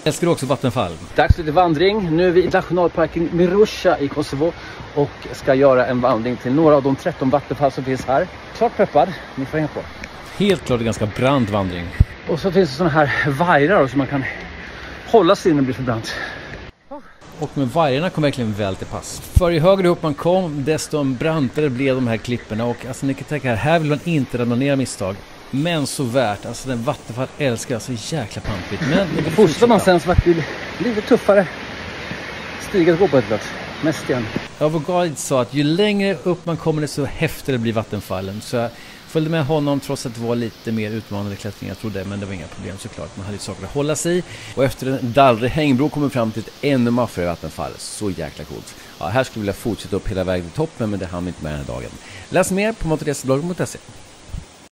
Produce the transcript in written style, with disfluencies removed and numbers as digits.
Älskar du också vattenfall? Dags för vandring. Nu är vi i nationalparken Mirosa i Kosovo och ska göra en vandring till några av de 13 vattenfall som finns här. Klart peppad, ni får hänga på. Helt klart en ganska brant vandring. Och så finns det såna här vajrar som man kan hålla sig in och bli för brant. Och med vargarna kom verkligen väl till pass. För ju högre upp man kom, desto brantare blev de här klipporna. Och alltså ni kan tänka här vill man inte ramla ner misstag. Men så värt, alltså den vattenfall älskar så jäkla pampigt. Men fortsätter man sen så att det blir lite tuffare stiga att gå på ett plats. Mest igen. Ja, vår guide sa att ju längre upp man kommer desto häftigare blir vattenfallen. Så jag följde med honom trots att det var lite mer utmanande klättring, jag trodde, men det var inga problem såklart. Man hade ju saker att hålla sig i. Och efter en dallrig hängbro kommer fram till ett ännu maffigare vattenfall. Så jäkla coolt. Ja, här skulle vi vilja fortsätta upp hela vägen till toppen, men det hann vi inte med den här dagen. Läs mer på motorresebloggen.se.